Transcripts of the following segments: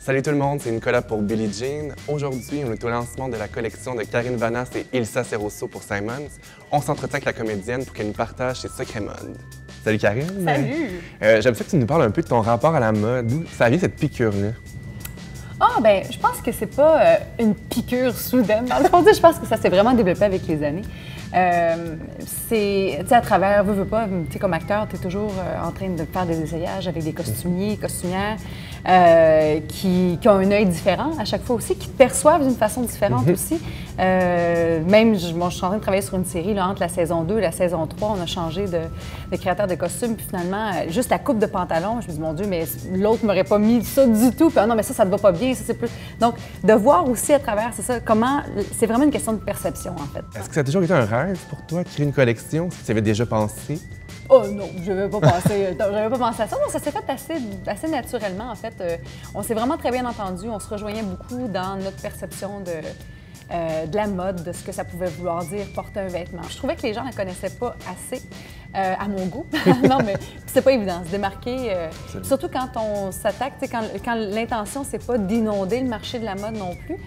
Salut tout le monde, c'est Nicolas pour Billie Jean. Aujourd'hui, on est au lancement de la collection de Karine Vanasse et Ilsa Seroso pour Simons. On s'entretient avec la comédienne pour qu'elle nous partage ses secrets mode. Salut Karine! Salut! J'aime ça que tu nous parles un peu de ton rapport à la mode. D'où ça vient cette piqûre-là? Ah, ben, je pense que c'est pas une piqûre soudaine. Dans le fond, je pense que ça s'est vraiment développé avec les années. C'est, tu sais, à travers, veux pas, tu sais, comme acteur, tu es toujours en train de faire des essayages avec des costumiers, costumières qui ont un œil différent à chaque fois aussi, qui te perçoivent d'une façon différente aussi. Même, je suis en train de travailler sur une série là, entre la saison 2 et la saison 3, on a changé de créateur de costumes, puis finalement, juste la coupe de pantalon, je me dis, mon Dieu, mais l'autre m'aurait pas mis ça du tout, puis ah non, mais ça te va pas bien, ça c'est plus. Donc, de voir aussi à travers, c'est ça, comment, c'est vraiment une question de perception en fait. Est-ce que ça a toujours été un rêve pour toi, créer une collection? Est-ce que tu avais déjà pensé? Oh non, je n'avais pas pensé à ça. Non, ça s'est fait assez naturellement, en fait. On s'est vraiment très bien entendu. On se rejoignait beaucoup dans notre perception de la mode, de ce que ça pouvait vouloir dire porter un vêtement. Je trouvais que les gens ne la connaissaient pas assez à mon goût. Non, mais c'est pas évident, se démarquer. Surtout quand on s'attaque, quand l'intention, c'est pas d'inonder le marché de la mode non plus.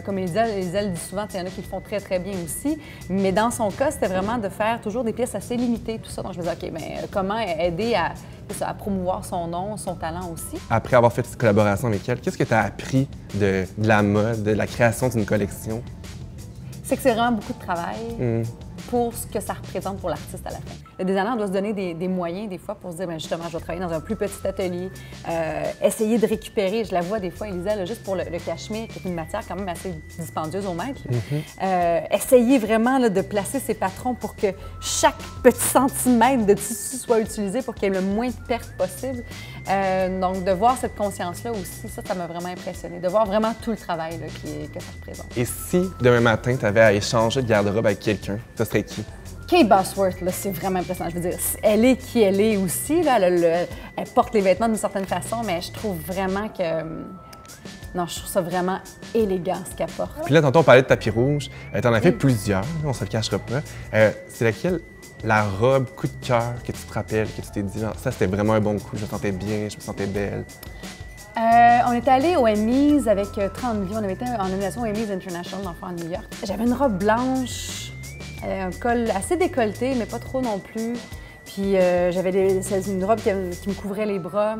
Comme Elisabeth dit souvent, il y en a qui le font très, très bien aussi. Mais dans son cas, c'était vraiment de faire toujours des pièces assez limitées, tout ça. Donc, je me disais, OK, mais comment aider à promouvoir son nom, son talent aussi? Après avoir fait cette collaboration avec elle, qu'est-ce que tu as appris de la mode, de la création d'une collection? C'est que c'est vraiment beaucoup de travail pour ce que ça représente pour l'artiste à la fin. Le designer doit se donner des moyens des fois pour se dire, bien, justement, je vais travailler dans un plus petit atelier, essayer de récupérer, je la vois des fois, Elisa, là, juste pour le cachemire, qui est une matière quand même assez dispendieuse au mètre. Essayer vraiment là, de placer ses patrons pour que chaque petit centimètre de tissu soit utilisé pour qu'il y ait le moins de pertes possible. Donc, de voir cette conscience-là aussi, ça m'a vraiment impressionné. De voir vraiment tout le travail là, que ça représente. Et si, demain matin, tu avais à échanger de garde-robe avec quelqu'un, ce serait qui? Kate Bosworth, là, c'est vraiment impressionnant. Je veux dire, elle est qui elle est aussi. Là, elle porte les vêtements d'une certaine façon, mais je trouve vraiment que... Non, je trouve ça vraiment élégant, ce qu'elle porte. Puis là, tantôt, on parlait de tapis rouge. Tu en as fait plusieurs, on se le cachera pas. C'est laquelle, la robe coup de cœur que tu te rappelles, que tu t'es dit, ça, c'était vraiment un bon coup, je me sentais bien, je me sentais belle? On était allé au Emmys avec 30 vies. On avait été en nomination au Emmys International à New York. J'avais une robe blanche, un col assez décolleté, mais pas trop non plus. Puis j'avais une robe qui me couvrait les bras.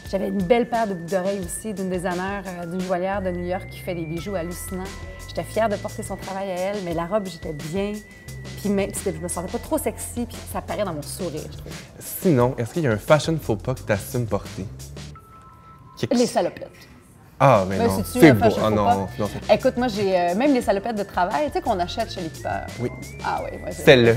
J'avais une belle paire de boucles d'oreilles aussi d'une designer, d'une joaillière de New York qui fait des bijoux hallucinants. J'étais fière de porter son travail à elle, mais la robe, j'étais bien. Puis même, je me sentais pas trop sexy, puis ça paraît dans mon sourire, je trouve. Sinon, est-ce qu'il y a un fashion faux pas que tu assumes porter? Les salopettes. Ah, mais non, c'est beau. Ah non. Écoute, moi, j'ai même les salopettes de travail, tu sais, qu'on achète chez l'équipeur. Oui. Ah oui, ouais, celle-là.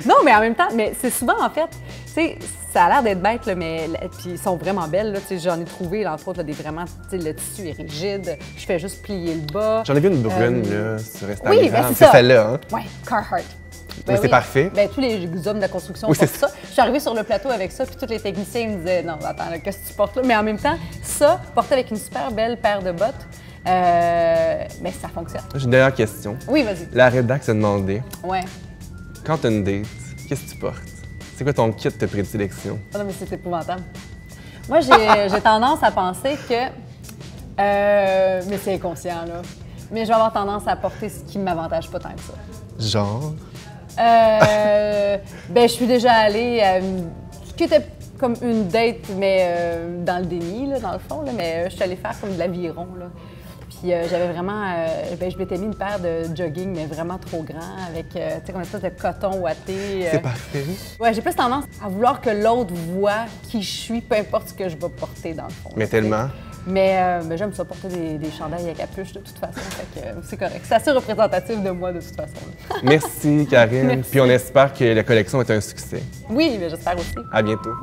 Non, mais en même temps, mais c'est souvent, en fait, tu sais, ça a l'air d'être bête, là, mais puis ils sont vraiment belles, là, tu sais, j'en ai trouvé, entre autres, là, des vraiment, tu sais, le tissu est rigide, je fais juste plier le bas. J'en ai vu une brune, là, sur Instagram. Oui, ben c'est celle-là, hein? Oui, Carhartt. Ben c'est parfait. Ben, tous les hommes de la construction portent ça. Je suis arrivée sur le plateau avec ça, puis tous les techniciens me disaient « Non, attends, qu'est-ce que tu portes là? » Mais en même temps, ça, porté avec une super belle paire de bottes, mais ça fonctionne. J'ai une dernière question. Oui, vas-y. La rédac s'est demandé, ouais. Quand tu as une date, qu'est-ce que tu portes? C'est quoi ton kit de prédilection? Oh non, mais c'est épouvantable. Moi, j'ai tendance à penser que... mais c'est inconscient, là. Mais je vais avoir tendance à porter ce qui ne m'avantage pas tant que ça. Genre? Ben, je suis déjà allée à ce qui était comme une date, mais dans le déni, là, dans le fond, là, mais je suis allée faire comme de l'aviron, là. Puis j'avais vraiment, ben, je m'étais mis une paire de jogging, mais vraiment trop grand, avec, tu sais, comme une espèce de coton ouaté. C'est parfait. Ouais, j'ai plus tendance à vouloir que l'autre voit qui je suis, peu importe ce que je vais porter, dans le fond. Mais tellement. Mais j'aime ça porter des chandails à capuche de toute façon, fait que c'est correct. C'est assez représentatif de moi de toute façon. Merci Karine, puis on espère que la collection est un succès. Oui, mais j'espère aussi. À bientôt.